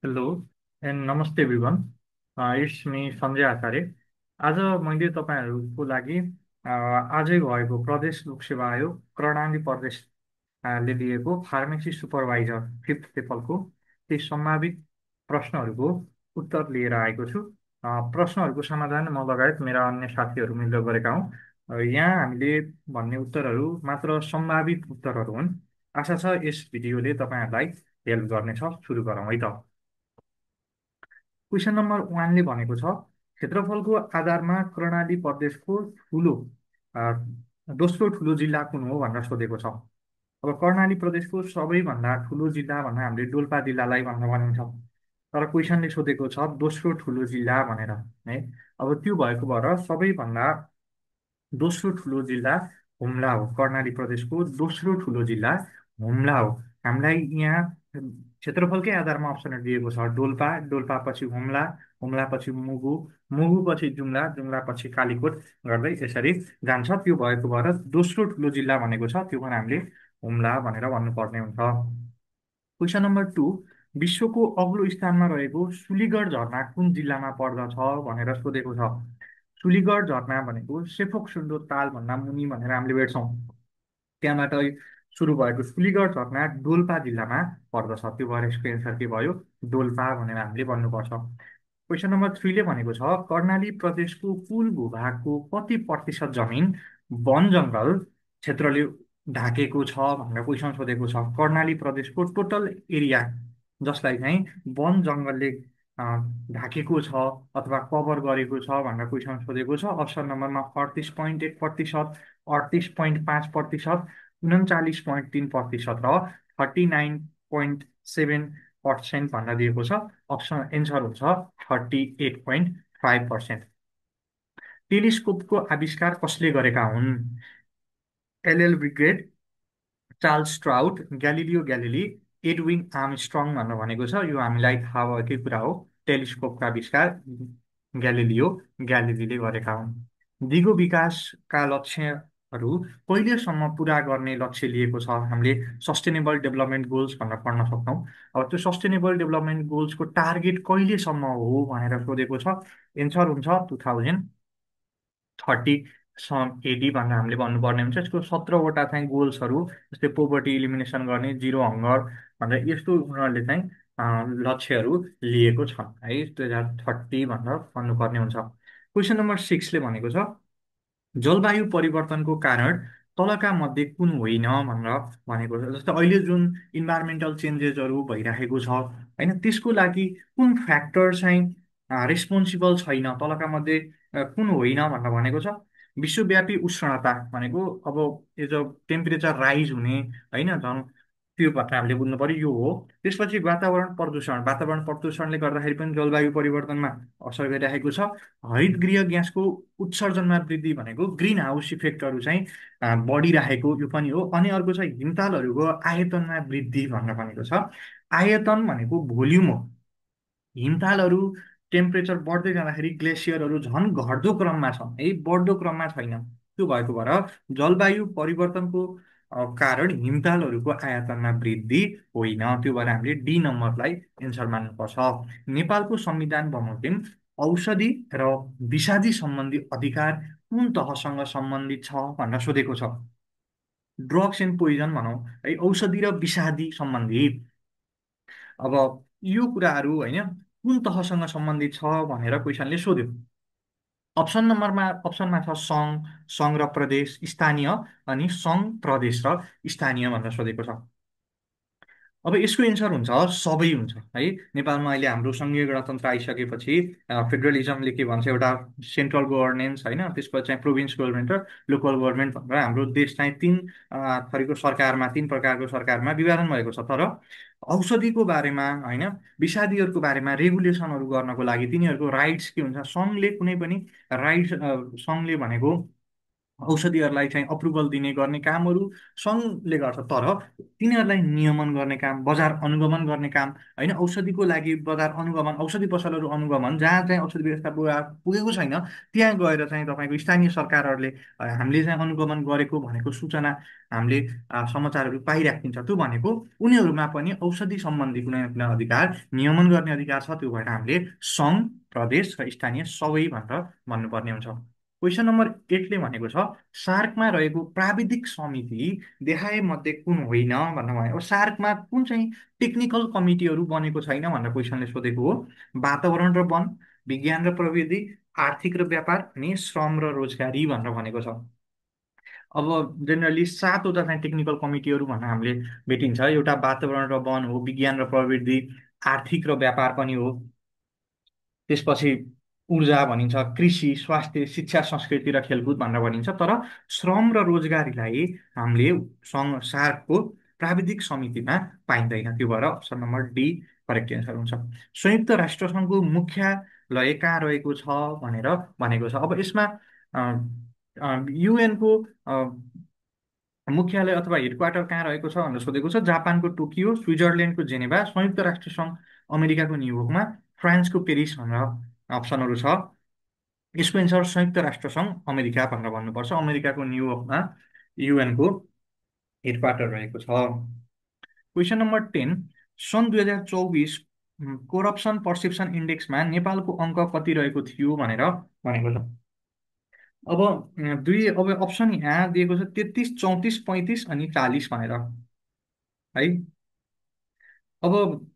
Hello and नमस्ते everyone. It's me Sanjay आचार्य। आज मैले तपाईँहरूको लागि आजै भएको प्रदेश लोकसेवा आयोग कर्णाली प्रदेशले दिएको फार्मेसी सुपरभाइजर फिफ्थ पेपलको ती सम्भावित प्रश्नहरूको उत्तर लिएर आएको छु। प्रश्नहरूको समाधान म लगायत मेरा अन्य साथीहरू मिलेर गरेका हौँ। यहाँ हामीले भन्ने उत्तरहरू मात्र सम्भावित उत्तरहरू हुन्। आशा छ यस भिडियोले तपाईँहरूलाई हेल्प गर्नेछ। सुरु गरौँ है त। क्वेसन नम्बर वानले भनेको छ, क्षेत्रफलको आधारमा कर्णाली प्रदेशको अ, दोस्रो ठुलो जिल्ला कुन हो भनेर सोधेको छ। अब कर्णाली प्रदेशको सबैभन्दा ठुलो जिल्ला भनेर हामीले डोल्पा जिल्लालाई भनेर भनिन्छ। तर क्वेसनले सोधेको छ दोस्रो ठुलो जिल्ला भनेर है। अब त्यो भएको भएर सबैभन्दा दोस्रो ठुलो जिल्ला हुम्ला हो। कर्णाली प्रदेशको दोस्रो ठुलो जिल्ला हुम्ला हो। हामीलाई यहाँ क्षेत्रफलकै आधारमा अप्सनहरू दिएको छ। डोल्पा, डोल्पा पछि हुम्ला, हुम्ला पछि मुगु, मुगु पछि जुम्ला, जुम्ला पछि कालीकोट गर्दै यसरी जान्छ। त्यो भएको भएर दोस्रो ठुलो जिल्ला भनेको छ, त्यो पनि हामीले हुम्ला भनेर भन्नुपर्ने हुन्छ। क्वेसन नम्बर टू, विश्वको अग्लो स्थानमा रहेको सुलीगढ झरना कुन जिल्लामा पर्दछ भनेर सोधेको छ। सुलीगढ झरना भनेको सेफोक सुन्दो तालभन्दा मुनि भनेर हामीले भेट्छौँ। त्यहाँबाट सुरु भएको सुलीगढ झरना डोल्पा जिल्लामा पर्दछ। त्यो भएर यसको एन्सर के भयो? डोल्पा भनेर हामीले भन्नुपर्छ। क्वेसन नम्बर थ्रीले भनेको छ, कर्णाली प्रदेशको कुल भूभागको कति प्रतिशत जमिन वन जङ्गल क्षेत्रले ढाकेको छ भनेर क्वेसन सोधेको छ। कर्णाली प्रदेशको टोटल एरिया जसलाई चाहिँ वन जङ्गलले अ, ढाकेको छ अथवा कभर गरेको छ भनेर क्वेसन सोधेको छ। अप्सन नम्बरमा 38.1%, 38.5%, 39.3% र 39.7% भनेर दिएको छ। अप्सन एन्सर हुन्छ 38.5%। टेलिस्कोपको आविष्कार कसले गरेका हुन्? एलएल ब्रिगेड, Charles Trout, Galileo Galilei, Edwin Armstrong भनेर भनेको छ। यो हामीलाई थाहा भएकै कुरा हो। टेलिस्कोपका आविष्कार ग्यालिलियो ग्यालिलीले गरेका हुन्। दिगो विकासका लक्ष्यहरू कहिलेसम्म पुरा गर्ने लक्ष्य लिएको छ? हामीले सस्टेनेबल डेभलपमेन्ट गोल्स भनेर पढ्न सक्छौँ। अब त्यो सस्टेनेबल डेभलपमेन्ट गोल्सको टार्गेट कहिलेसम्म हो भनेर सोधेको छ। एन्सर हुन्छ 2030 एडी भनेर हामीले भन्नुपर्ने हुन्छ। यसको 17वटा चाहिँ गोल्सहरू, जस्तै पोभर्टी इलिमिनेसन गर्ने, जिरो हङ्गर भनेर यस्तो उनीहरूले चाहिँ लक्ष्यहरू लिएको छन् है। 2030 भनेर भन्नुपर्ने हुन्छ। क्वेसन नम्बर सिक्सले भनेको छ, जलवायु परिवर्तनको कारण तलका मध्ये कुन होइन भनेर भनेको छ। जस्तै अहिले जुन इन्भाइरोमेन्टल चेन्जेसहरू भइराखेको छ होइन, त्यसको लागि कुन फ्याक्टर चाहिँ रेस्पोन्सिबल छैन, तलका मध्ये कुन होइन भनेर भनेको छ। विश्वव्यापी उष्णता भनेको अब यो जो टेम्परेचर राइज हुने होइन, झन् त्यो भनेर हामीले बुझ्नु पर्यो, यो हो। त्यसपछि वातावरण प्रदूषण, वातावरण प्रदूषणले गर्दाखेरि पनि जलवायु परिवर्तनमा असर गरिरहेको छ। हरित गृह ग्यासको उत्सर्जनमा वृद्धि भनेको ग्रिन हाउस इफेक्टहरू चाहिँ बढिरहेको यो पनि हो। अनि अर्को छ हिमतालहरूको आयतनमा वृद्धि भनेर भनेको छ। आयतन भनेको भोल्युम हो। हिमतालहरू टेम्परेचर बढ्दै जाँदाखेरि ग्लेसियरहरू झन् घट्दो क्रममा छन् है, बढ्दो क्रममा छैन। त्यो भएको भएर जलवायु परिवर्तनको कारण हिमतालहरूको आयतनमा वृद्धि होइन। त्यो भएर हामीले डी नम्बरलाई एन्सर मान्नुपर्छ। नेपालको संविधान बमोजिम औषधि र विषादी सम्बन्धी अधिकार कुन तहसँग सम्बन्धित छ भनेर सोधेको छ। ड्रग्स एन्ड पोइजन भनौँ है, औषधि र विषादी सम्बन्धी। अब यो कुराहरू होइन कुन तहसँग सम्बन्धित छ भनेर क्वेसनले सोध्यो। अप्सनमा छ सङ्घ, सङ्घ र प्रदेश, स्थानीय, अनि सङ्घ, प्रदेश र स्थानीय भनेर सोधेको छ। अब यसको एन्सर हुन्छ सबै हुन्छ है। नेपालमा अहिले हाम्रो सङ्घीय गणतन्त्र आइसकेपछि फेडरलिजमले के भन्छ, एउटा सेन्ट्रल गभर्नेन्स होइन, त्यसपछि चाहिँ प्रोभिन्स गभर्मेन्ट र लोकल गभर्मेन्ट भनेर हाम्रो देश चाहिँ थरीको सरकारमा, तिन प्रकारको सरकारमा विभाजन भएको छ। तर औषधिको बारेमा होइन, विषादीहरूको बारेमा रेगुलेसनहरू गर्नको लागि तिनीहरूको राइट्स के हुन्छ, सङ्घले कुनै पनि राइट्स, सङ्घले भनेको औषधिहरूलाई चाहिँ अप्रुभल दिने गर्ने कामहरू सङ्घले गर्छ। तर तिनीहरूलाई नियमन गर्ने काम, बजार अनुगमन गर्ने काम, होइन, औषधिको लागि बजार अनुगमन, औषधि पसलहरू अनुगमन, जहाँ चाहिँ औषधि व्यवस्था पुगेको छैन त्यहाँ गएर चाहिँ तपाईँको स्थानीय सरकारहरूले हामीले चाहिँ अनुगमन गरेको भनेको सूचना हामीले समाचारहरू पाइराखिन्छ। त्यो भनेको उनीहरूमा पनि औषधि सम्बन्धी कुनै न कुनै अधिकार, नियमन गर्ने अधिकार छ। त्यो भएर हामीले सङ्घ, प्रदेश र स्थानीय सबै भनेर भन्नुपर्ने हुन्छ। क्वेसन नम्बर 8ले भनेको छ सार्कमा रहेको प्राविधिक समिति देखाए मध्ये कुन होइन भनेर भनेको। सार्कमा कुन चाहिँ टेक्निकल कमिटीहरू बनेको छैन भनेर क्वेसनले सोधेको हो। वातावरण र वन, विज्ञान र प्रविधि, आर्थिक र व्यापार अनि श्रम र रोजगारी भनेर भनेको छ। अब जेनरली सातवटा चाहिँ टेक्निकल कमिटीहरू भनेर हामीले भेटिन्छ। एउटा वातावरण र वन हो, विज्ञान र प्रविधि, आर्थिक र व्यापार पनि हो, त्यसपछि ऊर्जा भनिन्छ, कृषि, स्वास्थ्य, शिक्षा, संस्कृति र खेलकुद भनेर भनिन्छ। तर श्रम र रोजगारीलाई हामीले सार्कको प्राविधिक समितिमा पाइँदैन। त्यो भएर option number D correct answer हुन्छ। संयुक्त राष्ट्र सङ्घको मुख्यालय कहाँ रहेको छ भनेर भनेको छ। अब यसमा युएनको मुख्यालय अथवा हेडक्वार्टर कहाँ रहेको छ भनेर सोधेको छ। जापानको टोकियो, स्विजरल्यान्डको जेनेभा, संयुक्त राष्ट्र सङ्घ अमेरिकाको न्युयोर्कमा, फ्रान्सको पेरिस भनेर अप्सनहरू छ। यसको एन्सर संयुक्त राष्ट्र सङ्घ अमेरिका भनेर भन्नुपर्छ। अमेरिकाको न्युयोर्कमा युएनको हेडक्वार्टर रहेको छ। क्वेसन नम्बर 10, सन् 2024 करप्सन पर्सेप्सन इन्डेक्समा नेपालको अङ्क कति रहेको थियो भनेर भनेको छ। अब अब अप्सन यहाँ दिएको छ 33, 34, 35 अनि 40 भनेर है। अब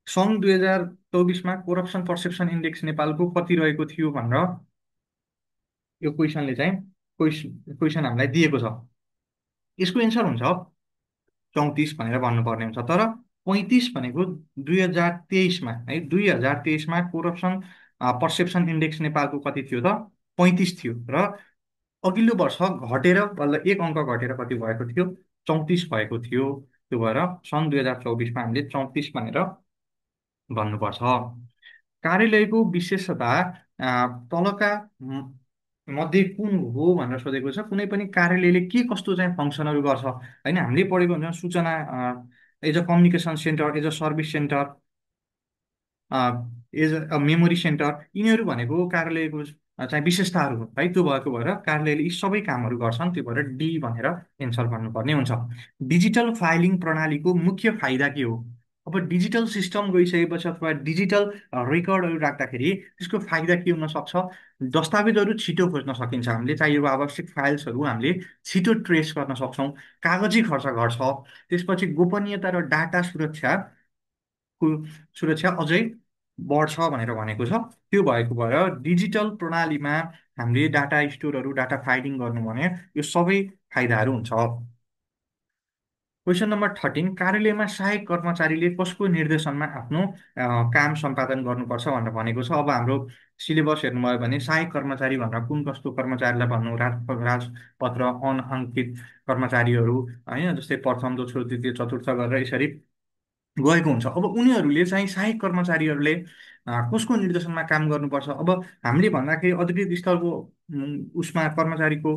सन् 2024मा करप्सन पर्सेप्सन इन्डेक्स नेपालको कति रहेको थियो भनेर यो क्वेसनले चाहिँ क्वेसन हामीलाई दिएको छ। यसको एन्सर हुन्छ 34 भनेर भन्नुपर्ने हुन्छ। तर 35 भनेको 2023मा है, 2023मा करप्सन पर्सेप्सन इन्डेक्स नेपालको कति थियो त 35 थियो। र अघिल्लो वर्ष घटेर बल्ल एक अङ्क घटेर कति भएको थियो 34 भएको थियो। त्यो भएर सन् 2024मा हामीले 34 भनेर भन्नुपर्छ। कार्यालयको विशेषता तलका मध्ये कुन हो भनेर सोधेको छ। कुनै पनि कार्यालयले के कस्तो चाहिँ फङ्सनहरू गर्छ, होइन, हामीले पढेको हुन्छ सूचना as a communication centre, as a service centre, as a memory centre, यिनीहरू भनेको कार्यालयको चाहिँ विशेषताहरू हो है। त्यो भएको भएर कार्यालयले यी सबै कामहरू गर्छन्। त्यो भएर डी भनेर एन्सर भन्नुपर्ने हुन्छ। डिजिटल फाइलिङ प्रणालीको मुख्य फाइदा के हो। अब डिजिटल सिस्टम गइसकेपछि अथवा डिजिटल रेकर्डहरू राख्दाखेरि त्यसको फाइदा के हुन सक्छ। दस्तावेजहरू छिटो खोज्न सकिन्छ, हामीले चाहिएको आवश्यक फाइल्सहरू हामीले छिटो ट्रेस गर्न सक्छौँ, कागजी खर्च घट्छ। त्यसपछि गोपनीयता र डाटा सुरक्षा अझै बढ्छ भनेर भनेको छ। त्यो भएको भएर डिजिटल प्रणालीमा हामीले डाटा स्टोरहरू, डाटा फाइलिङ गर्नु भने यो सबै फाइदाहरू हुन्छ। क्वेसन नम्बर 13, कार्यालयमा सहायक कर्मचारीले कसको निर्देशनमा आफ्नो काम सम्पादन गर्नुपर्छ भनेर भनेको छ। अब हाम्रो सिलेबस हेर्नुभयो भने सहायक कर्मचारी भनेर कुन कस्तो कर्मचारीलाई भन्नु, राजपत्र अनाङ्कित कर्मचारीहरू, होइन, जस्तै प्रथम, दोस्रो, तृतीय, चतुर्थ गरेर यसरी गएको हुन्छ। अब उनीहरूले चाहिँ सहायक कर्मचारीहरूले कसको निर्देशनमा काम गर्नुपर्छ। अब हामीले भन्दाखेरि अधिकृत स्तरको उसमा कर्मचारीको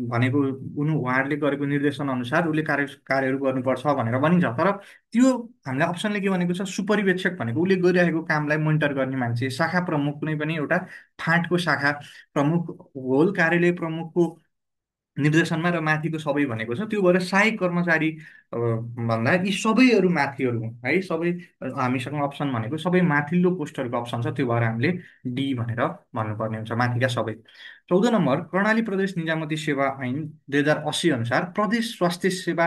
भनेको उहाँहरूले गरेको निर्देशन अनुसार उसले कार्यहरू गर्नुपर्छ भनेर भनिन्छ। तर त्यो हामीलाई अप्सनले के भनेको छ, सुपरिवेक्षक भनेको उसले गरिरहेको कामलाई मोनिटर गर्ने मान्छे, शाखा प्रमुख, कुनै पनि एउटा फाँटको शाखा प्रमुख, होल कार्यालय प्रमुखको निर्देशनमा र माथिको सबै भनेको छ। त्यो भएर सहायक कर्मचारी भन्दा यी सबैहरू माथिहरू हुन् है। सबै हामीसँग अप्सन भनेको सबै माथिल्लो पोस्टहरूको अप्सन छ। त्यो भएर हामीले डी भनेर भन्नुपर्ने हुन्छ, माथिका सबै। 14 नम्बर, कर्णाली प्रदेश निजामती सेवा ऐन 2080 अनुसार प्रदेश स्वास्थ्य सेवा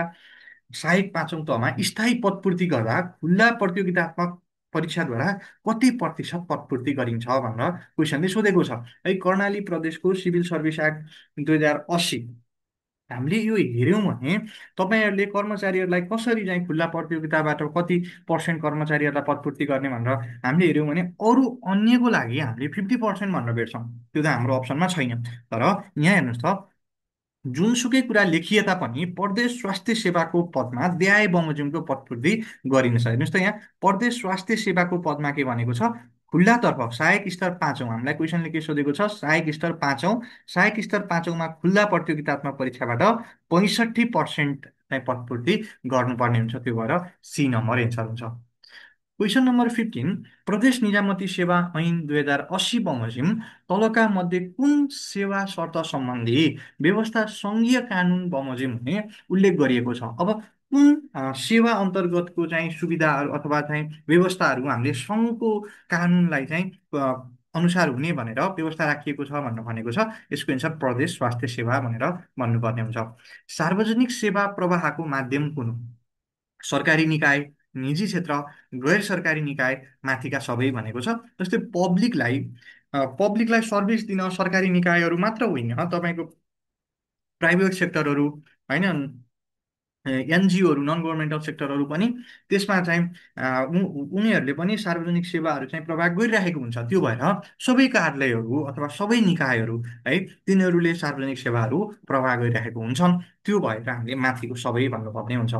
सहायक पाँचौँ तहमा स्थायी पदपूर्ति गर्दा खुल्ला प्रतियोगितात्मक परीक्षाद्वारा कति प्रतिशत पदपूर्ति गरिन्छ भनेर क्वेसनले सोधेको छ है। कर्णाली प्रदेशको सिभिल सर्भिस एक्ट 2080 हामीले यो हेऱ्यौँ भने तपाईँहरूले कर्मचारीहरूलाई कसरी चाहिँ खुल्ला प्रतियोगिताबाट कति पर्सेन्ट कर्मचारीहरूलाई पदपूर्ति गर्ने भनेर हामीले हेऱ्यौँ भने अरू अन्यको लागि हामीले 50% भनेर भेट्छौँ। त्यो त हाम्रो अप्सनमा छैन। तर यहाँ हेर्नुहोस् त, जुनसुकै कुरा लेखिए तापनि प्रदेश स्वास्थ्य सेवाको पदमा द्याए बमोजिमको पदपूर्ति गरिन्छ। हेर्नुहोस् त, यहाँ प्रदेश स्वास्थ्य सेवाको पदमा के भनेको छ, खुल्लातर्फ सहायक स्तर पाँचौँ, हामीलाई क्वेसनले के सोधेको छ, सहायक स्तर पाँचौँ, सहायक स्तर पाँचौँमा खुल्ला प्रतियोगितात्मक परीक्षाबाट 65% चाहिँ पदपूर्ति गर्नुपर्ने हुन्छ, त्यो भएर सी नम्बर एन्सर हुन्छ। क्वेसन नम्बर 15, प्रदेश निजामती सेवा ऐन 2080 बमोजिम तलका मध्ये कुन सेवा शर्त सम्बन्धी व्यवस्था सङ्घीय कानुन बमोजिम हुने उल्लेख गरिएको छ। अब कुन सेवा अन्तर्गतको चाहिँ सुविधाहरू अथवा चाहिँ व्यवस्थाहरू हामीले सङ्घको कानुनलाई चाहिँ अनुसार हुने भनेर व्यवस्था राखिएको छ भनेर भनेको छ। यसको एन्सर प्रदेश स्वास्थ्य सेवा भनेर भन्नुपर्ने हुन्छ। सार्वजनिक सेवा प्रवाहको माध्यम कुन हो? सरकारी निकाय, निजी क्षेत्र, गैर सरकारी निकाय, माथिका सबै भनेको छ। जस्तै पब्लिकलाई सर्भिस दिन सरकारी निकायहरू मात्र होइन, तपाईँको प्राइभेट सेक्टरहरू, होइन, एनजिओहरू, नन गभर्मेन्टल सेक्टरहरू पनि त्यसमा चाहिँ उनीहरूले पनि सार्वजनिक सेवाहरू चाहिँ प्रभाव गरिरहेको हुन्छ। त्यो भएर सबै कार्यालयहरू अथवा सबै निकायहरू है, तिनीहरूले सार्वजनिक सेवाहरू प्रवाह गरिरहेको हुन्छन्। त्यो भएर हामीले माथिको सबै भन्नुपर्ने हुन्छ।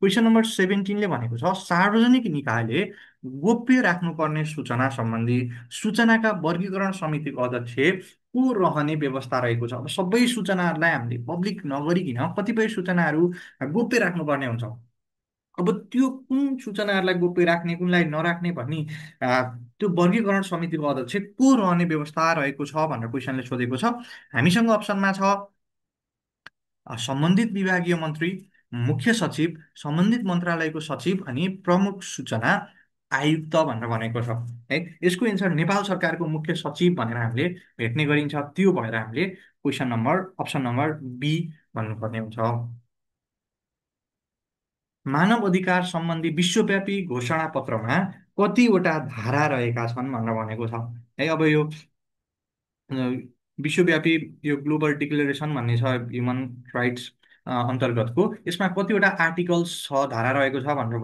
क्वेसन नम्बर 17ले भनेको छ, सार्वजनिक निकायले गोप्य राख्नुपर्ने सूचना सम्बन्धी सूचनाका वर्गीकरण समितिको अध्यक्ष को रहने व्यवस्था रहेको छ। अब सबै सूचनाहरूलाई हामीले पब्लिक नगरिकन कतिपय सूचनाहरू गोप्य राख्नुपर्ने हुन्छ। अब त्यो कुन सूचनाहरूलाई गोप्य राख्ने, कुनलाई नराख्ने भन्ने त्यो वर्गीकरण समितिको अध्यक्ष को रहने व्यवस्था रहेको छ भनेर क्वेसनले सोधेको छ। हामीसँग अप्सनमा छ सम्बन्धित विभागीय मन्त्री, मुख्य सचिव, सम्बन्धित मन्त्रालयको सचिव अनि प्रमुख सूचना आयुक्त भनेर भनेको छ है। यसको एन्सर नेपाल सरकारको मुख्य सचिव भनेर हामीले भेट्ने गरिन्छ। त्यो भएर हामीले अप्सन नम्बर बी भन्नुपर्ने हुन्छ। मानव अधिकार सम्बन्धी विश्वव्यापी घोषणा पत्रमा कतिवटा धारा रहेका छन् भनेर भनेको छ है। अब यो अ, विश्वव्यापी यो ग्लोबल डिक्लेरेसन भन्ने छ ह्युमन राइट्स अन्तर्गतको, यसमा कतिवटा आर्टिकल्स छ, धारा रहेको छ भनेर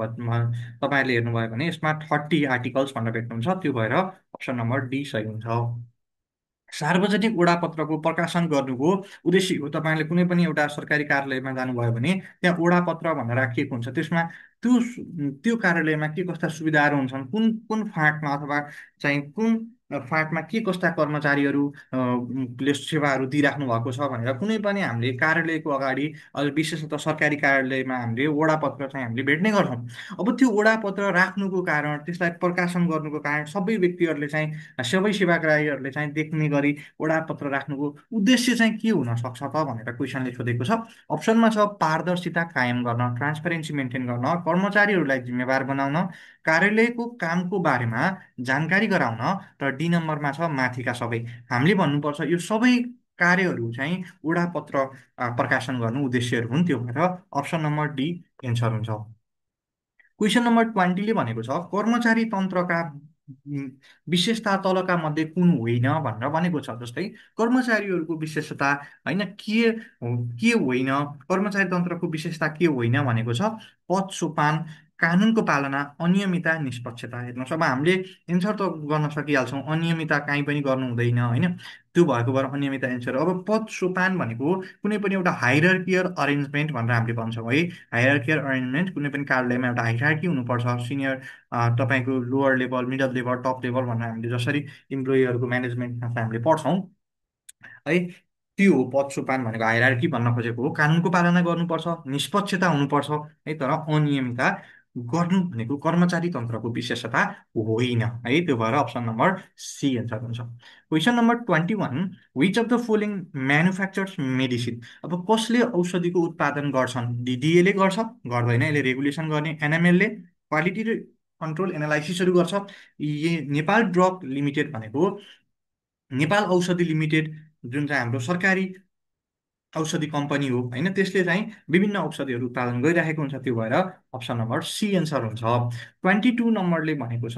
तपाईँहरूले हेर्नुभयो भने यसमा 30 आर्टिकल्स भनेर भेट्नुहुन्छ। त्यो भएर अप्सन नम्बर डी सही हुन्छ। सार्वजनिक वडापत्रको प्रकाशन गर्नुको उद्देश्य हो, तपाईँले कुनै पनि एउटा सरकारी कार्यालयमा जानुभयो भने त्यहाँ वडापत्र भनेर राखिएको हुन्छ। त्यसमा त्यो त्यो कार्यालयमा के कस्ता सुविधाहरू हुन्छन्, कुन कुन फाँटमा अथवा चाहिँ कुन फाँटमा के कस्ता कर्मचारीहरू ले सेवाहरू दिइराख्नु भएको छ भनेर कुनै पनि हामीले कार्यालयको अगाडि, विशेषतः सरकारी कार्यालयमा हामीले वडापत्र चाहिँ हामीले भेट्ने गर्छौँ। अब त्यो वडापत्र राख्नुको कारण, त्यसलाई प्रकाशन गर्नुको कारण सबै व्यक्तिहरूले चाहिँ, सबै सेवाग्राहीहरूले चाहिँ देख्ने गरी वडापत्र राख्नुको उद्देश्य चाहिँ के हुन सक्छ त भनेर क्वेसनले सोधेको छ। अप्सनमा छ पारदर्शिता कायम गर्न, ट्रान्सपेरेन्सी मेन्टेन गर्न, कर्मचारीहरूलाई जिम्मेवार बनाउन, कार्यालयको कामको बारेमा जानकारी गराउन, र डी नम्बरमा छ माथिका सबै। हामीले भन्नुपर्छ यो सबै कार्यहरू चाहिँ वडापत्र प्रकाशन गर्नु उद्देश्यहरू हुन्। त्यो भएर अप्सन नम्बर डी एन्सर हुन्छ। क्वेसन नम्बर 20ले भनेको छ, कर्मचारी तन्त्रका उम्, विशेषता तलका मध्ये कुन होइन भनेर भनेको छ। जस्तै कर्मचारीहरूको विशेषता, होइन, के होइन, कर्मचारी तन्त्रको विशेषता के होइन भनेको छ, पद सोपान, कानुनको पालना, अनियमितता, निष्पक्षता। हेर्नुहोस्, अब हामीले एन्सर त गर्न सकिहाल्छौँ, अनियमितता काहीँ पनि गर्नु हुँदैन, होइन, त्यो भएको भएर अनियमितता एन्सर हो। अब पद सोपान भनेको कुनै पनि एउटा हाइरार्कियल अरेन्जमेन्ट भनेर हामीले भन्छौँ है। हायरार्कियल अरेन्जमेन्ट, कुनै पनि कार्यालयमा एउटा हायरार्की हुनुपर्छ, सिनियर, तपाईँको lower level, middle level, top level भनेर हामीले जसरी इम्प्लोइहरूको म्यानेजमेन्टमा चाहिँ हामीले पढ्छौँ है, त्यो हो पद सोपान भनेको। हायरार्की भन्न खोजेको हो कानुनको पालना गर्नुपर्छ, निष्पक्षता हुनुपर्छ है, तर अनियमितता गर्नु भनेको कर्मचारी तन्त्रको विशेषता होइन है। त्यो भएर अप्सन नम्बर सी एन्सर हुन्छ। Question number 21, which of the following manufactures medicine. अब कसले औषधिको उत्पादन गर्छन्? डिडिएले गर्छ, गर्दैन, यसले रेगुलेसन गर्ने। एनएमएलले क्वालिटी कन्ट्रोल एनालाइसिसहरू गर्छ। नेपाल ड्रग लिमिटेड भनेको नेपाल औषधि लिमिटेड, जुन चाहिँ हाम्रो सरकारी औषधि कम्पनी हो, होइन, त्यसले चाहिँ विभिन्न औषधिहरू उत्पादन गरिरहेको हुन्छ। त्यो भएर अप्सन नम्बर सी एन्सर हुन्छ। 22 नम्बरले भनेको छ,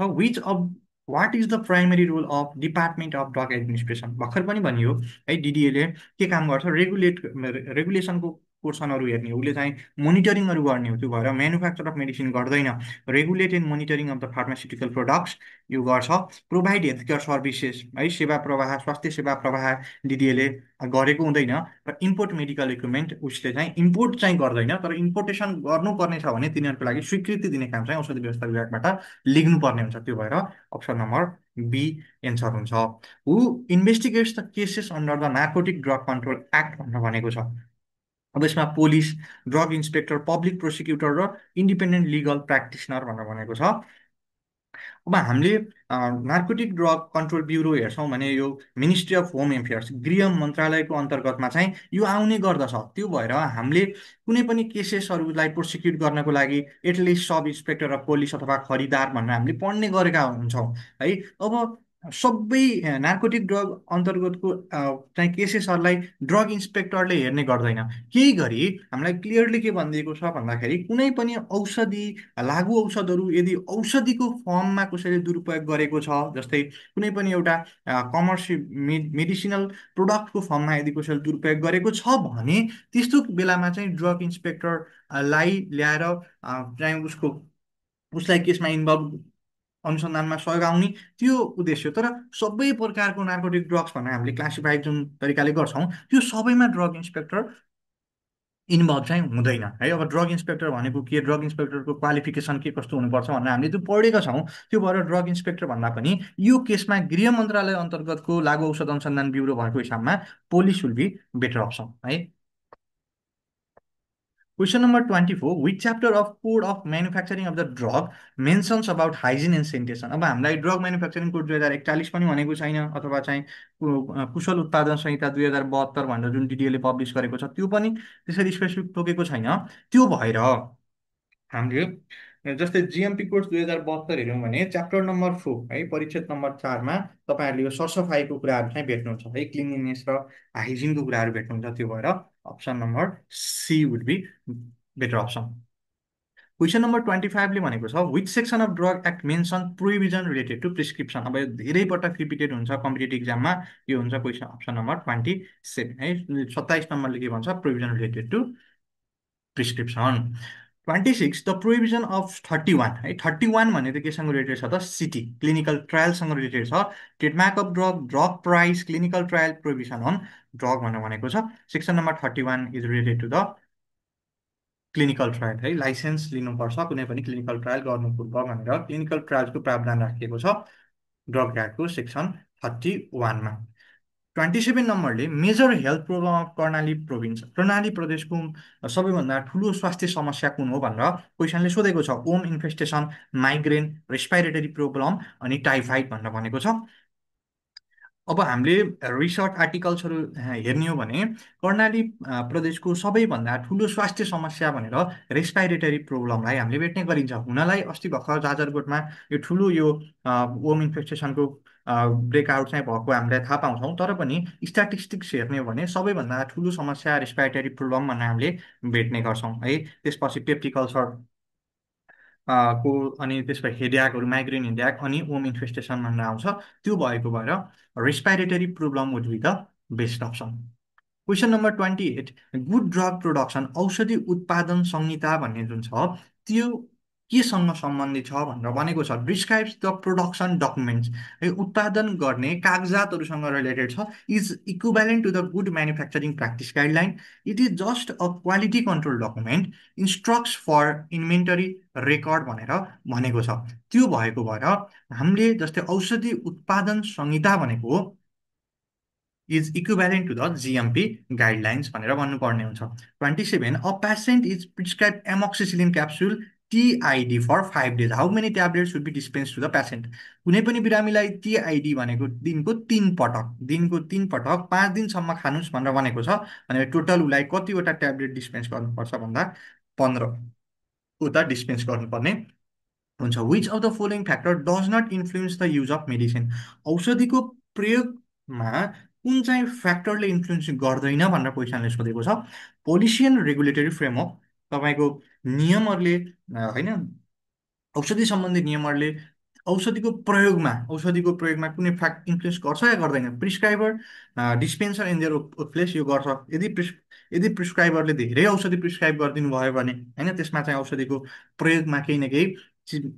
what is the primary role of department of drug administration. भर्खर पनि भनियो है, डिडिएले के काम गर्छ, रेगुलेसनको पोर्सनहरू हेर्ने हो, उसले चाहिँ मोनिटरिङहरू गर्ने हो। त्यो भएर म्यानुफ्याक्चर अफ मेडिसिन गर्दैन। Regulate and monitoring of the pharmaceutical products यो गर्छ। प्रोभाइड हेल्थ केयर सर्भिसेस है, सेवा प्रवाह, स्वास्थ्य सेवा प्रवाह डिडिएले गरेको हुँदैन। र इम्पोर्ट मेडिकल इक्विपमेन्ट उसले चाहिँ इम्पोर्ट चाहिँ गर्दैन, तर इम्पोर्टेसन गर्नुपर्ने छ भने तिनीहरूको लागि स्वीकृति दिने काम चाहिँ औषधि व्यवस्था विभागबाट लिग्नुपर्ने हुन्छ। त्यो भएर अप्सन नम्बर बी एन्सर हुन्छ। Who investigates the cases under the narcotic drug control act भनेर भनेको छ। अब यसमा police, drug inspector, public prosecutor र इन्डिपेन्डेन्ट लिगल प्र्याक्टिसनर भनेर भनेको छ। अब हामीले नार्कोटिक ड्रग कन्ट्रोल ब्युरो हेर्छौँ भने यो मिनिस्ट्री अफ होम एफेयर्स, गृह मन्त्रालयको अन्तर्गतमा चाहिँ यो आउने गर्दछ। त्यो भएर हामीले कुनै पनि केसेसहरूलाई प्रोसिक्युट गर्नको लागि at least sub inspector of police अथवा खरिदार भनेर हामीले पढ्ने गरेका हुन्छौँ है। अब सबै नार्कोटिक ड्रग अन्तर्गतको चाहिँ केसेसहरूलाई ड्रग इन्सपेक्टरले हेर्ने गर्दैन। केही गरी हामीलाई क्लियरली के भनिदिएको छ भन्दाखेरि कुनै पनि औषधि, लागु औषधहरू यदि औषधिको फर्ममा कसैले दुरुपयोग गरेको छ, जस्तै कुनै पनि एउटा कमर्सियल मेडिसिनल प्रोडक्टको फर्ममा यदि कसैले दुरुपयोग गरेको छ भने त्यस्तो बेलामा चाहिँ ड्रग इन्सपेक्टरलाई ल्याएर चाहिँ उसलाई केसमा इन्भल्भ, अनुसन्धानमा सहयोग आउने त्यो उद्देश्य हो। तर सबै प्रकारको नार्कोटिक ड्रग्स भनेर हामीले क्लासिफाई जुन तरिकाले गर्छौँ त्यो सबैमा ड्रग इन्सपेक्टर इन्भल्भ चाहिँ हुँदैन है। अब ड्रग इन्सपेक्टर भनेको के, ड्रग इन्सपेक्टरको क्वालिफिकेसन के कस्तो हुनुपर्छ भनेर हामीले त्यो पढेका छौँ। त्यो भएर ड्रग इन्सपेक्टर भन्दा पनि यो केसमा गृह मन्त्रालय अन्तर्गतको लागु औषध अनुसन्धान ब्युरो भएको हिसाबमा police will be better option है। Question number 24, which chapter of code of manufacturing of the drug mentions about hygiene and sanitation. अब हामीलाई ड्रग म्यानुफ्याक्चरिङ कोड 2041 पनि भनेको छैन, अथवा चाहिँ कुशल उत्पादन संहिता 2072 भनेर जुन डिडिएले पब्लिस गरेको छ त्यो पनि त्यसरी स्पेसिफिक तोकेको छैन। त्यो भएर हामीले जस्तै जिएमपी कोर्स 2072 हेऱ्यौँ भने च्याप्टर नम्बर 4 है, परिच्छेद नम्बर 4मा तपाईँहरूले यो सरसफाइको कुराहरू चाहिँ भेट्नुहुन्छ है, क्लिनलिनेस र हाइजिनको कुराहरू भेट्नुहुन्छ। त्यो भएर option number C would be better option. Question number 25ले भनेको छ which section of drug act mention provision related to prescription. अब यो धेरै पटक रिपिटेड हुन्छ कम्पिटेटिभ इक्जाममा। यो हुन्छ क्वेसन अप्सन नम्बर 27 है। 27 नम्बरले के भन्छ, provision related to prescription. 26 the provision of 31 है, 31 भने त केसँग रिलेटेड छ त, सिटी क्लिनिकल ट्रायलसँग रिलेटेड छ। Trademark of drug, drug price, clinical trial, provision on drug भनेर भनेको छ। Section number 31 is related to the clinical trial है, लाइसेन्स लिनुपर्छ कुनै पनि क्लिनिकल ट्रायल गर्नु पूर्व भनेर क्लिनिकल ट्रायल्सको प्रावधान राखिएको छ ड्रग एक्टको सेक्सन 31मा। 27 नम्बरले major health problem of Karnali province, Karnali प्रदेशको सबैभन्दा ठुलो स्वास्थ्य समस्या कुन हो भनेर क्वेसनले सोधेको छ। ओम इन्फेस्टेसन, माइग्रेन, रेस्पिरेटरी प्रोब्लम अनि टाइफाइड भनेर भनेको छ। अब हामीले रिसर्च आर्टिकल्सहरू हेर्ने हो भने कर्णाली प्रदेशको सबैभन्दा ठुलो स्वास्थ्य समस्या भनेर रेस्पिरेटरी प्रोब्लमलाई हामीले भेट्ने गरिन्छ। हुनलाई अस्ति भर्खर जाजरकोटमा यो ठुलो यो ओम इन्फेक्टेसनको ब्रेकआउट चाहिँ भएको हामीलाई थाहा पाउँछौँ। तर पनि स्ट्याटिस्टिक्स हेर्ने हो भने सबैभन्दा ठुलो समस्या रेस्पिरेटरी प्रोब्लम भनेर हामीले भेट्ने गर्छौँ है। त्यसपछि पेप्टिक अल्सर को अनि त्यसपछि हेड्याकहरू, माइग्रेन हेड्याक अनि ओम इन्फेस्टेसन भनेर आउँछ। त्यो भएको भएर respiratory problem would be the best option. Question number 28, good drug production, औषधि उत्पादन संहिता भन्ने जुन छ त्यो केसँग सम्बन्धित छ भनेर भनेको छ। डिस्क्राइब्स द प्रोडक्सन डकुमेन्ट्स है, उत्पादन गर्ने कागजातहरूसँग रिलेटेड छ। Is equivalent to the good manufacturing practice guideline, it is just a quality control document, instructs for inventory record भनेर भनेको छ। त्यो भएको भएर हामीले जस्तै औषधि उत्पादन संहिता भनेको is equivalent to the GMP guidelines भनेर भन्नुपर्ने हुन्छ। 27, a patient is prescribe amoxicillin capsule TID for 5 days, how many tablets should be dispense to the patient. कुनै पनि बिरामीलाई टिआइडी भनेको दिनको 3 पटक 5 दिनसम्म खानुहोस् भनेर भनेको छ भने टोटल उसलाई कतिवटा ट्याब्लेट डिस्पेन्स गर्नुपर्छ भन्दा 15 वटा डिस्पेन्स गर्नुपर्ने हुन्छ। Which of the following factor does not influence the use of medicine, औषधिको प्रयोगमा कुन चाहिँ फ्याक्टरले इन्फ्लुएन्स गर्दैन भनेर क्वेसनले सोधेको छ। पोलिसी एन्ड रेगुलेटरी फ्रेमवर्क, तपाईँको नियमहरूले होइन, औषधि सम्बन्धी नियमहरूले औषधिको प्रयोगमा कुनै फ्याक्ट इन्फ्लुएन्स गर्छ या गर्दैन? Prescriber, dispenser and their place, यो गर्छ। यदि प्रिस्क्राइबरले धेरै औषधि प्रिस्क्राइब गरिदिनु भयो भने होइन, त्यसमा चाहिँ औषधिको प्रयोगमा केही न केही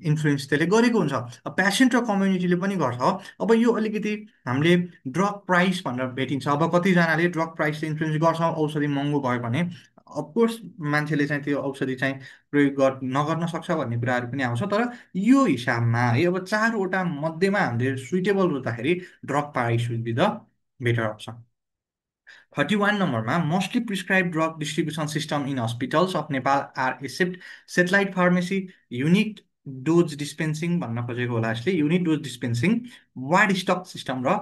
इन्फ्लुएन्स त्यसले गरेको हुन्छ। पेसेन्ट र कम्युनिटीले पनि गर्छ। अब यो अलिकति हामीले ड्रग प्राइस भनेर भेटिन्छ। अब कतिजनाले ड्रग प्राइसले इन्फ्लुएन्स गर्छ, औषधि महँगो भयो भने अफकोर्स मान्छेले चाहिँ त्यो औषधि चाहिँ प्रयोग नगर्न सक्छ भन्ने कुराहरू पनि आउँछ। तर यो हिसाबमा है, अब चारवटा मध्येमा हामीले सुइटेबल रोज्दाखेरि drug price will be the better option. 31 नम्बरमा mostly prescribe drug distribution system in hospitals of Nepal are except satellite pharmacy, unique dose dispensing भन्न खोजेको होला यसले, unique dose dispensing, ward stock system र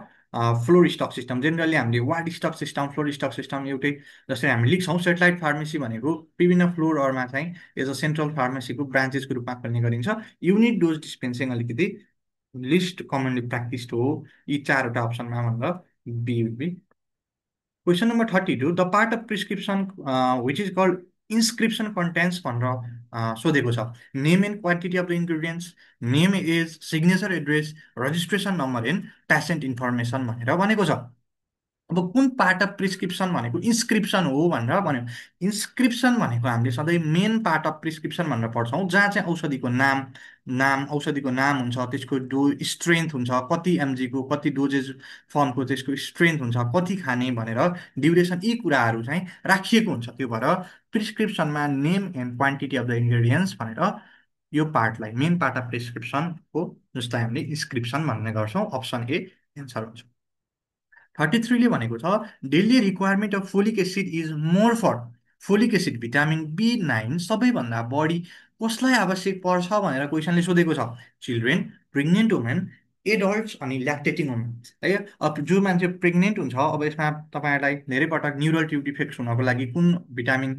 फ्लोर स्टक सिस्टम। जेनरली हामीले ward stock system, floor stock system एउटै जस्तै हामी लेख्छौँ। सेटेलाइट फार्मेसी भनेको विभिन्न फ्लोरहरूमा चाहिँ एज अ सेन्ट्रल फार्मेसीको ब्रान्चेसको रूपमा खोल्ने गरिन्छ। युनिक डोज डिस्पेन्सिङ अलिकति लिस्ट कमनली प्र्याक्टिस्ड हो यी चारवटा अप्सनमा भन्दा B. Question number 32, the part of prescription which is called inscription contents भनेर सोधेको छ। Name and quantity of the ingredients, name, age, signature, address, registration number and patient information भनेर भनेको छ। अब कुन पार्ट अफ प्रिस्क्रिप्सन भनेको इन्स्क्रिप्सन हो भनेर भन्यो। इन्स्क्रिप्सन भनेको हामीले सधैँ मेन पार्ट अफ प्रिस्क्रिप्सन भनेर पढ्छौँ, जहाँ चाहिँ औषधिको नाम हुन्छ, त्यसको स्ट्रेन्थ हुन्छ, कति एमजीको, कति डोजेज फर्मको त्यसको स्ट्रेन्थ हुन्छ, कति खाने भनेर ड्युरेसन, यी कुराहरू चाहिँ राखिएको हुन्छ। त्यो भएर प्रिस्क्रिप्सनमा name and quantity of the ingredients भनेर यो पार्टलाई मेन पार्ट अफ प्रिस्क्रिप्सनको, जसलाई हामीले इन्स्क्रिप्सन भन्ने गर्छौँ, अप्सन ए एन्सर हुन्छ। 33ले भनेको छ daily requirement of folic acid is more for, folic acid vitamin B nine सबैभन्दा बढी कसलाई आवश्यक पर्छ भनेर क्वेसनले सोधेको छ। चिल्ड्रेन, प्रेग्नेन्ट वुमेन, एडल्ट्स अनि ल्याक्टेटिङ वुमेन है। अब जो मान्छे प्रेग्नेन्ट हुन्छ, अब यसमा तपाईँहरूलाई धेरै पटक न्युरल ट्युब डिफेक्ट्स हुनको लागि कुन भिटामिन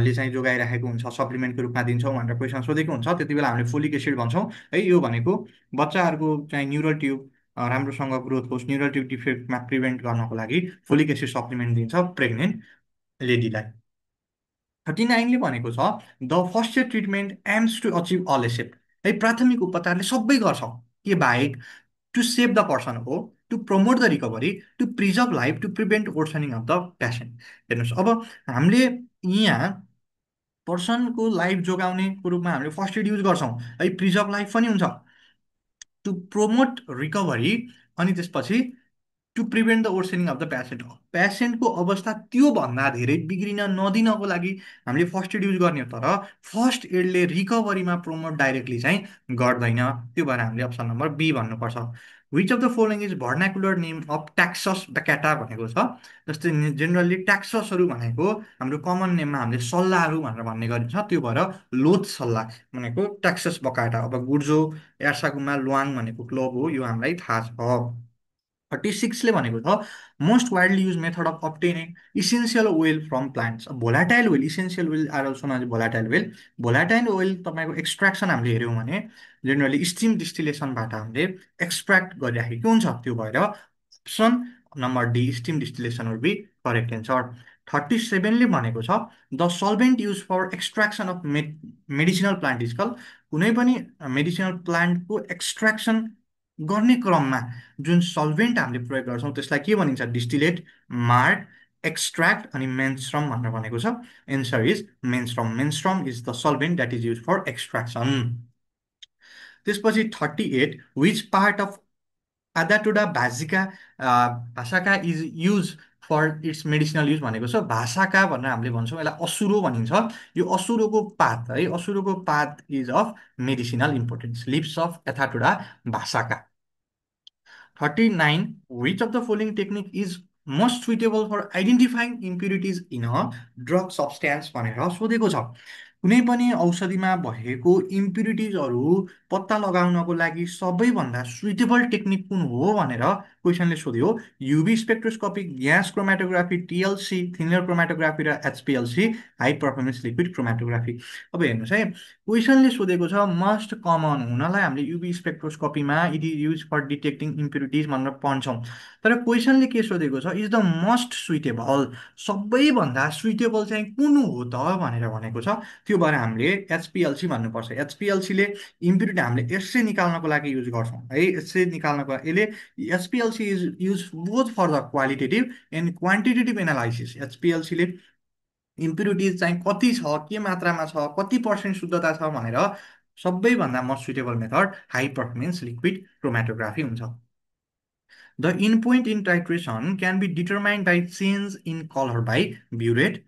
ले चाहिँ जोगाइराखेको हुन्छ, सप्लिमेन्टको रूपमा दिन्छौँ भनेर क्वेसन सोधेको हुन्छ। त्यति बेला हामीले फोलिक एसिड भन्छौँ है। यो भनेको बच्चाहरूको चाहिँ न्युरल ट्युब राम्रोसँग ग्रोथ होस्, न्युरल ट्युब डिफेक्टमा प्रिभेन्ट गर्नको लागि फोलिक एसिड सप्लिमेन्ट दिन्छ प्रेग्नेन्ट लेडीलाई। 39ले भनेको छ the first aid treatment aims to achieve all except है। प्राथमिक उपचारले सबै गर्छ के बाहेक? टु सेभ द पर्सन हो, to promote the recovery, to preserve life, to prevent worsening of the patient. हेर्नुहोस्, अब हामीले यहाँ पर्सनको लाइफ जोगाउनेको रूपमा हामीले फर्स्ट एड युज गर्छौँ है। प्रिजर्भ लाइफ पनि हुन्छ, टु प्रोमोट रिकभरी, अनि त्यसपछि to prevent the worsening of the patient. पेसेन्टको अवस्था त्योभन्दा धेरै बिग्रिन नदिनको लागि हामीले फर्स्ट एड युज गर्ने हो। तर फर्स्ट एडले रिकभरीमा प्रमोट डाइरेक्टली चाहिँ गर्दैन। त्यो भएर हामीले अप्सन नम्बर बी भन्नुपर्छ। Which of the following is vernacular name of Taxus baccata भनेको छ। जस्तै जेनरली ट्याक्ससहरू भनेको हाम्रो कमन नेममा हामीले सल्लाहहरू भनेर भन्ने गरिन्छ। त्यो भएर लोथ सल्लाह भनेको ट्याक्सस बकाटा। अब गुर्जो एर्साकुमा लुवाङ भनेको क्लब हो, यो हामीलाई थाहा छ। 36ले भनेको छ most widely use method of obtaining essential oil from plants. Volatile oil, essential oil are also known as volatile oil. Volatile oil तपाईँको एक्सट्र्याक्सन हामीले हेऱ्यौँ भने जेनरली स्टिम डिस्टिलेसनबाट हामीले एक्सट्र्याक्ट गरिराखेको हुन्छ। त्यो भएर option number D steam distillation will be correct answer. 37ले भनेको छ the solvent use for extraction of medicinal plant is called. कुनै पनि मेडिसिनल प्लान्टको एक्सट्र्याक्सन गर्ने क्रममा जुन सल्भेन्ट हामीले प्रयोग गर्छौँ त्यसलाई के भनिन्छ? डिस्टिलेट, मार्क, एक्सट्र्याक्ट अनि मेन्स्ट्रम भनेर भनेको छ। Answer is menstruum. Menstruum is the solvent that is use for extraction. त्यसपछि 38 which part of Adhatoda vasica vasica is use for its medicinal use भनेको छ। भाषाका भनेर हामीले भन्छौँ, यसलाई असुरो भनिन्छ। यो असुरोको पात है, असुरोको पात is of medicinal importance. Leaves of Adhatoda vasica. 39 which of the following technique is most suitable for identifying impurities in a drug substance भनेर सोधेको छ। कुनै पनि औषधिमा भएको इम्प्युरिटिजहरू पत्ता लगाउनको लागि सबैभन्दा सुइटेबल टेक्निक कुन हो भनेर क्वेसनले सोध्यो। UV spectroscopy, gas chromatography, TLC thin layer chromatography र HPLC high performance liquid chromatography. अब हेर्नुहोस् है, क्वेसनले सोधेको छ मस्ट कमन हुनलाई हामीले युभी स्पेक्ट्रोस्कोपीमा it is use for detecting impurities भनेर पढ्छौँ। तर क्वेसनले के सोधेको छ? इज द मस्ट सुइटेबल, सबैभन्दा सुइटेबल चाहिँ कुन हो त भनेर भनेको छ। त्यो भएर हामीले एचपिएलसी भन्नुपर्छ। एचपिएलसीले इम्प्युरिटी हामीले यसै निकाल्नको लागि युज गर्छौँ है। यसै निकाल्नको यसले HPLC is use both for the qualitative and quantitative analysis. एचपिएलसीले इम्प्युरिटिज चाहिँ कति छ, के मात्रामा छ, कति पर्सेन्ट शुद्धता छ भनेर सबैभन्दा most suitable method high performance liquid chromatography हुन्छ। The end point in titration can be determined by change in colour by burette,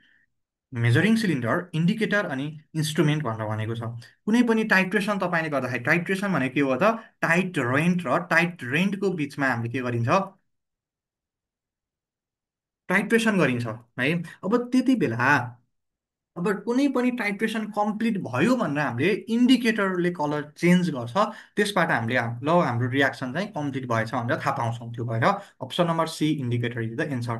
measuring cylinder, indicator अनि इन्स्ट्रुमेन्ट भनेर भनेको छ। कुनै पनि टाइट्रेसन तपाईँले गर्दाखेरि, टाइट्रेसन भनेको के हो त, टाइट रेन्ट र टाइट रेन्टको बिचमा हामीले के गरिन्छ, टाइट्रेसन गरिन्छ है। अब त्यति बेला अब कुनै पनि टाइट्रेसन कम्प्लिट भयो भनेर हामीले इन्डिकेटरले कलर चेन्ज गर्छ, त्यसबाट हामीले ल हाम्रो रियाक्सन चाहिँ कम्प्लिट भएछ भनेर थाहा पाउँछौँ। त्यो भएर option number C indicator is the answer.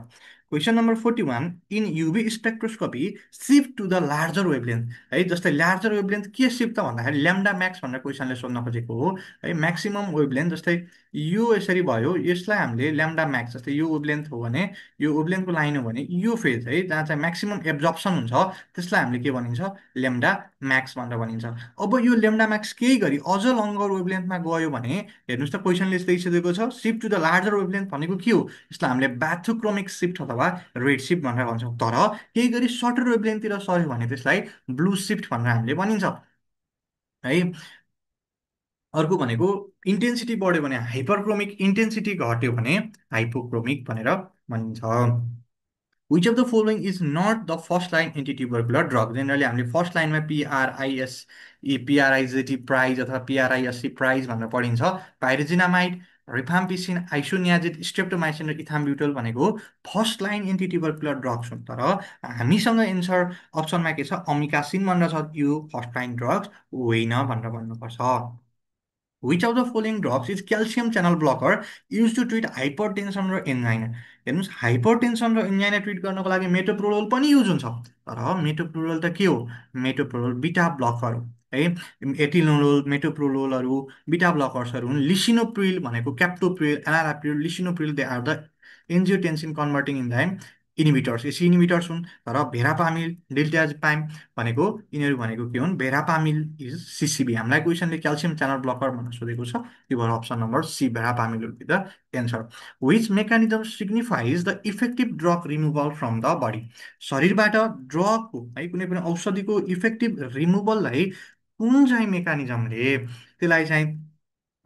Question number 41, in UV spectroscopy shift to the larger wavelength है। जस्तै लार्जर वेभलेन्थ के सिफ्ट त भन्दाखेरि ल्याम्डा म्याक्स भनेर क्वेसनले सोध्न खोजेको हो है। म्याक्सिमम वेभलेन्थ जस्तै यो यसरी भयो, यसलाई हामीले ल्याम्डा म्याक्स, जस्तै यो वेभलेन्थ हो भने, यो वेभलेन्थको लाइन हो भने यो फेज है जहाँ चाहिँ म्याक्सिमम एब्जर्प्सन हुन्छ त्यसलाई हामीले के भनिन्छ, ल्याम्डा म्याक्स भनेर भनिन्छ। अब यो ल्याम्डा म्याक्स केही गरी अझ लङ्गर वेभलेन्थमा गयो भने हेर्नुहोस् त क्वेसनले यस्तै सोधेको छ, shift to the larger wavelength भनेको के हो, यसलाई हामीले बाथोक्रोमिक सिफ्ट अथवा रेड सिफ्ट भनेर भन्छौँ। तर केही गरी सर्टर वेभलेन्थतिर सर्यो भने त्यसलाई ब्लू सिफ्ट भनेर हामीले भनिन्छ है। अर्को भनेको इन्टेन्सिटी बढ्यो भने हाइपरक्रोमिक, इन्टेन्सिटी घट्यो भने हाइपोक्रोमिक भनेर भनिन्छ। Which of the following is not the first line antitubercular drug. Generally हामीले फर्स्ट लाइनमा पिआरआइएस, पिआरआइजेटी प्राइज अथवा पिआरआइएससी प्राइज भनेर पढिन्छ। पाइरोजिनामाइड, रिफाम्पिसिन, आइसोनियाजिड, स्ट्रेप्टोमाइसिन र इथाम्ब्युटोल भनेको फर्स्ट लाइन एन्टिट्युबरकुलर ड्रग्स हुन्। तर हामीसँग एन्सर अप्सनमा के छ, अमिकासिन भनेर छ, यो फर्स्ट लाइन ड्रग्स होइन भनेर भन्नुपर्छ। Which of the following drugs is calcium channel blocker used to treat hypertension र एन्जाइना। हेर्नुहोस्, हाइपरटेन्सन र एन्जाइना ट्रिट गर्नको लागि मेटोप्रोलोल पनि युज हुन्छ। तर मेटोप्रोलोल त के हो, मेटोप्रोलोल बिटा ब्लकर हो है। एटिलोलोल, मेटोप्रोलोलहरू बिटा ब्लकर्सहरू हुन्। लिसिनोप्रिल भनेको captopril, enalapril, lisinopril they are the angiotensin converting enzyme inhibitors. ACE inhibitors हुन्। तर भेरापामिल, डिल्टाजिपाम भनेको, यिनीहरू भनेको के हुन्, भेरापामिल इज सिसिबी। हामीलाई क्वेसनले क्याल्सियम च्यानल ब्लकर भनेर सोधेको छ, त्यो भएर option number C verapamil will be the answer. Which mechanism signifies the effective drug removal from the body. शरीरबाट ड्रगको है, कुनै पनि औषधिको इफेक्टिभ रिमुभललाई कुन चाहिँ मेकानिजमले त्यसलाई चाहिँ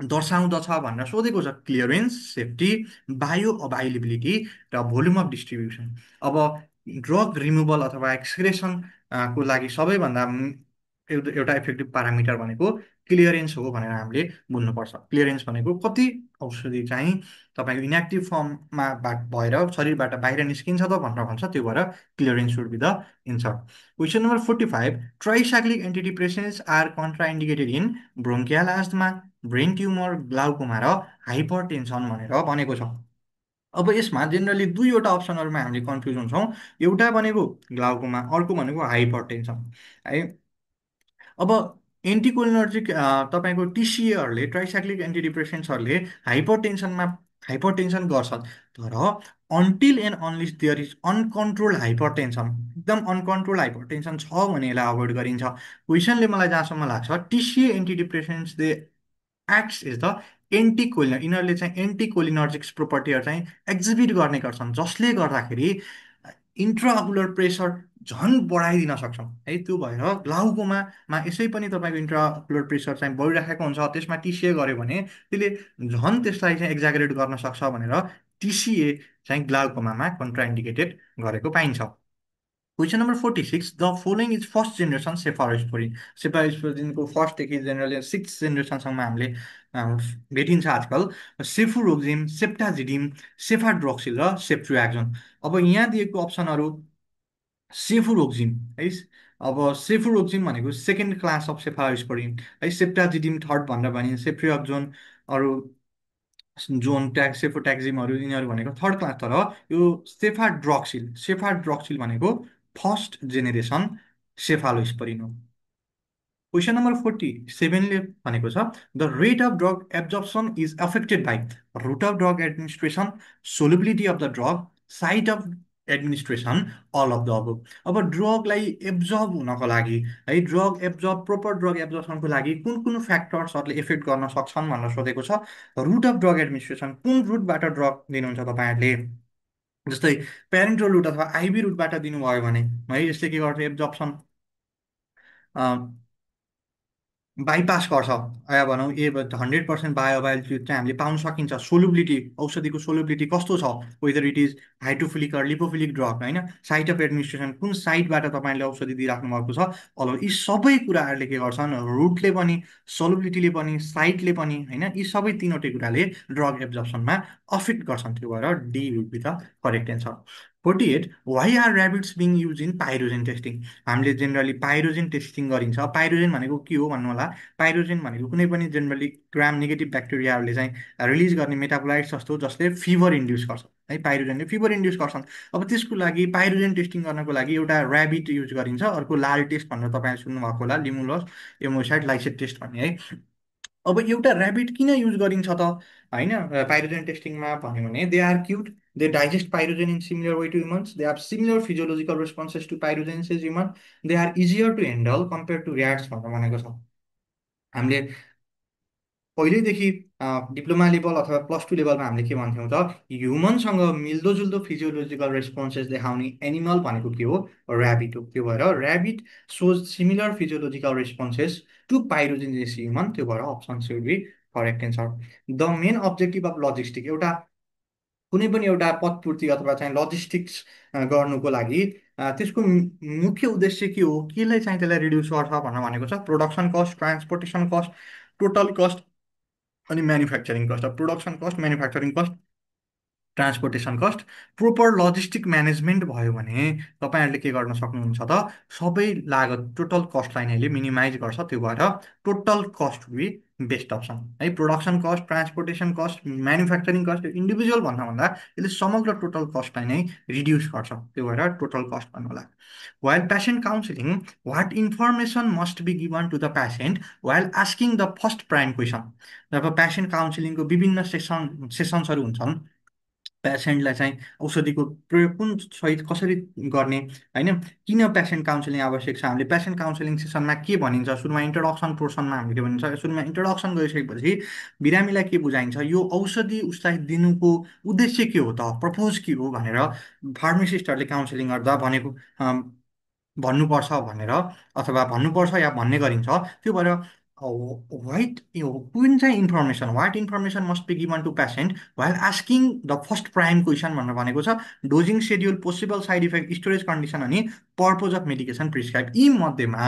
दर्शाउँदछ भनेर सोधेको छ। क्लियरेन्स, सेफ्टी, बायो अभाइलेबिलिटी र भोल्युम अफ डिस्ट्रिब्युसन। अब ड्रग रिमुभल अथवा एक्सक्रेसन को लागि सबैभन्दा एउटा इफेक्टिभ प्यारामिटर भनेको क्लियरेन्स हो भनेर हामीले बुझ्नुपर्छ। क्लियरेन्स भनेको कति औषधि चाहिँ तपाईँको इनएक्टिभ फर्ममा भएर शरीरबाट बाहिर निस्किन्छ त भनेर भन्छ, त्यो भएर clearance would be the answer. Question number 45, tricyclic antidepressants are contraindicated in bronchial asthma, brain tumour, glaucoma र हाइपरटेन्सन भनेर भनेको छ। अब यसमा जेनरली दुईवटा अप्सनहरूमा हामीले कन्फ्युज हुन्छौँ। एउटा भनेको ग्लाउकोमा, अर्को भनेको हाइपरटेन्सन है। अब एन्टिकोलिनर्जिक तपाईँको टिसिएहरूले, ट्राइसाइक्लिक एन्टिडिप्रेसेन्ट्सहरूले हाइपरटेन्सन गर्छ। तर until and unless there is uncontrol hypertension, एकदम अनकन्ट्रोल हाइपरटेन्सन छ भने यसलाई अभोइड गरिन्छ। क्वेसनले मलाई जहाँसम्म लाग्छ, TCA antidepressants they acts is the anticholinergic, यिनीहरूले चाहिँ एन्टिकोलिनर्जिक्स प्रोपर्टीहरू चाहिँ एक्जिबिट गर्ने गर्छन्, जसले गर्दाखेरि इन्ट्राअकुलर प्रेसर झन् बढाइदिन सक्छौँ है। त्यो भएर ग्लाउकोमामा यसै पनि तपाईँको इन्ट्राअकुलर प्रेसर चाहिँ बढिराखेको हुन्छ, त्यसमा टिसिए गऱ्यो भने त्यसले झन् त्यसलाई चाहिँ एक्जागरेट गर्न सक्छ भनेर टिसिए चाहिँ ग्लाउकोमामा कन्ट्राइन्डिकेटेड गरेको पाइन्छ। Question number 46, the following is first generation cephalosporin. सेफालोस्पोरिनको फर्स्टदेखि जेनरली 6 जेनेरेसनसम्म हामीले भेटिन्छ आजकल। सेफुरोक्सिम, सेप्टाजिडिम, सेफाड्रोक्सिल र सेफ्ट्रियाक्सोन। अब यहाँ दिएको अप्सनहरू सेफुरोक्सिम है। अब सेफुरोक्सिम भनेको सेकेन्ड क्लास अफ सेफालोस्पोरिन है। सेप्टाजिडिम थर्ड भनेर भने, सेफ्ट्रियाक्सोन अरू जोन ट्याक्स, सेफोट्याक्सिमहरू यिनीहरू भनेको थर्ड क्लास। तर यो सेफाड्रक्सिल भनेको फर्स्ट जेनेरेसन सेफालोस्पोरिन हो। क्वेसन नम्बर 47ले भनेको छ, the rate of drug absorption is affected by route of drug administration, solubility of the drug, site of administration, all of the above. अब ड्रगलाई absorb हुनको लागि है, ड्रग एब्जर्ब, प्रोपर ड्रग एब्जर्प्सनको लागि कुन कुन फ्याक्टर्सहरूले इफेक्ट गर्न सक्छन् भनेर सोधेको छ। रुट अफ ड्रग एडमिनिस्ट्रेसन, कुन रुटबाट ड्रग दिनुहुन्छ तपाईँहरूले। जस्तै प्यारेन्टल रुट अथवा आइबी रुटबाट दिनुभयो भने है, यसले के गर्छ, एब्जर्प्सन बाइपास गर्छ, या भनौँ 100% बायोअभाइलेबिलिटी चाहिँ हामीले पाउन सकिन्छ। सोलुबिलिटी, औषधिको सोलुबिलिटी कस्तो छ, whether it is hydrophilic or lipophilic drug होइन, साइट अफ एडमिनिस्ट्रेसन, कुन साइटबाट तपाईँले औषधि दिइराख्नु भएको छ। अब यी सबै कुराहरूले के गर्छन्, रुटले पनि, सोलुबिलिटीले पनि, साइटले पनि होइन, यी सबै तिनवटै कुराले ड्रग एब्जर्प्सनमा अफेक्ट गर्छन्। त्यो भएर D would be the correct answer. 48, why are rabbits being use in pyrogen testing. हामीले जेनरली पाइरोजेन टेस्टिङ गरिन्छ। पाइरोजेन भनेको के हो भन्नु होला। पाइरोजेन भनेको कुनै पनि जेनरली ग्राम नेगेटिभ ब्याक्टेरियाहरूले चाहिँ रिलिज गर्ने मेटाबोलाइट्स जस्तो, जसले फिभर इन्ड्युस गर्छ है, पाइरोजेनले फिभर इन्ड्युस गर्छन्। अब त्यसको लागि पाइरोजेन टेस्टिङ गर्नको लागि एउटा ऱ्याबिट युज गरिन्छ, अर्को लाल टेस्ट भनेर तपाईँ सुन्नुभएको होला, लिमुलस एमोसाइड लाइसेट टेस्ट भन्ने है। अब एउटा ऱ्याबिट किन युज गरिन्छ त होइन पाइरोजेन टेस्टिङमा भन्यो भने, they are cute, they digest pyrogen in similar way to humans, they have similar physiological responses to pyrogens as human, they are easier to handle compare to rats भनेर भनेको छ। हामीले पहिल्यैदेखि डिप्लोमा लेभल अथवा +2 लेभलमा हामीले के भन्थ्यौँ त, ह्युमनसँग मिल्दोजुल्दो फिजियोलोजिकल रेस्पोन्सेस देखाउने एनिमल भनेको के हो, ऱ्याबिट हो। त्यो भएर rabbit shows similar physiological responses to pyrogen as human. त्यो भएर option C would be correct answer. The main objective of logistic, एउटा कुनै पनि एउटा पदपूर्ति अथवा चाहिँ लजिस्टिक्स गर्नुको लागि त्यसको मुख्य उद्देश्य के हो, केलाई चाहिँ त्यसलाई रिड्युस गर्छ भनेर भनेको छ। Production cost, transportation cost, total cost अनि manufacturing cost. Production cost, manufacturing cost, transportation cost, proper logistic management भयो भने तपाईँहरूले के गर्न सक्नुहुन्छ त, सबै लागत टोटल कस्टलाई नै मिनिमाइज गर्छ। त्यो भएर टोटल कस्ट वि बेस्ट अप्सन है। Production cost, transportation cost, manufacturing cost, individual भन्दा यसले समग्र टोटल कस्टलाई नै रिड्युस गर्छ। त्यो भएर टोटल कस्ट भन्नु होला। While patient counseling, what information must be given to the patient while asking the first prime question? जब पेसेन्ट काउन्सिलिङको विभिन्न सेसन्सहरू हुन्छन्, पेसेन्टलाई चाहिँ औषधिको प्रयोग कुन सहित कसरी गर्ने होइन, किन पेसेन्ट काउन्सिलिङ आवश्यक छ, हामीले पेसेन्ट काउन्सिलिङ सेसनमा के भनिन्छ, सुरुमा इन्ट्रोडक्सन पोर्सनमा हामीले के भनिन्छ, सुरुमा इन्ट्रोडक्सन गरिसकेपछि बिरामीलाई के बुझाइन्छ, यो औषधि उसलाई दिनुको उद्देश्य के हो त, प्रपोज के हो भनेर फार्मासिस्टहरूले काउन्सिलिङ गर्दा भनेको भन्नुपर्छ भनेर, अथवा भन्नुपर्छ या भन्ने गरिन्छ। त्यो भएर वाइट यो कुन चाहिँ information, what information must be given to patient while asking the first prime question भनेर भनेको छ। Dosing schedule, possible side effect, storage condition अनि पर्पोज अफ मेडिकेसन प्रिस्क्राइब। यी मध्येमा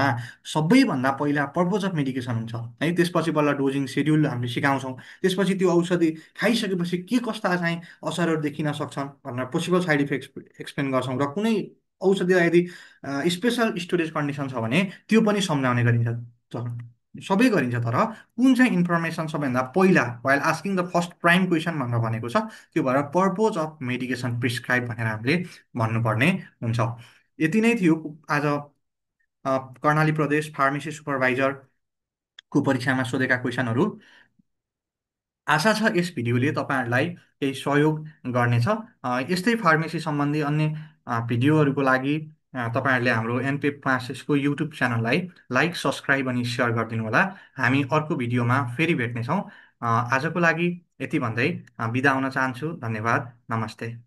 सबैभन्दा पहिला पर्पोज अफ मेडिकेसन हुन्छ है, त्यसपछि बल्ल डोजिङ सेड्युल हामीले सिकाउँछौँ, त्यसपछि त्यो औषधि खाइसकेपछि के कस्ता चाहिँ असरहरू देखिन सक्छन् भनेर पोसिबल साइड इफेक्ट्स एक्सप्लेन गर्छौँ, र कुनै औषधिलाई यदि स्पेसल स्टोरेज कन्डिसन छ भने त्यो पनि सम्झाउने गरिन्छ। सबै गरिन्छ, तर कुन चाहिँ इन्फर्मेसन सबैभन्दा पहिला while asking the first prime question भनेर भनेको छ, त्यो भएर पर्पोज अफ मेडिकेसन प्रिस्क्राइब भनेर हामीले भन्नुपर्ने हुन्छ। यति नै थियो आज कर्णाली प्रदेश फार्मेसी सुपरभाइजरको परीक्षामा सोधेका क्वेसनहरू। आशा छ यस भिडियोले तपाईँहरूलाई केही सहयोग गर्नेछ। यस्तै फार्मेसी सम्बन्धी अन्य भिडियोहरूको लागि तपाईँहरूले हाम्रो एनपेप क्लासेसको युट्युब च्यानललाई लाइक, सब्सक्राइब अनि सेयर गरिदिनु होला। हामी अर्को भिडियोमा फेरि भेट्नेछौँ। आजको लागि यति भन्दै बिदा हुन चाहन्छु। धन्यवाद, नमस्ते।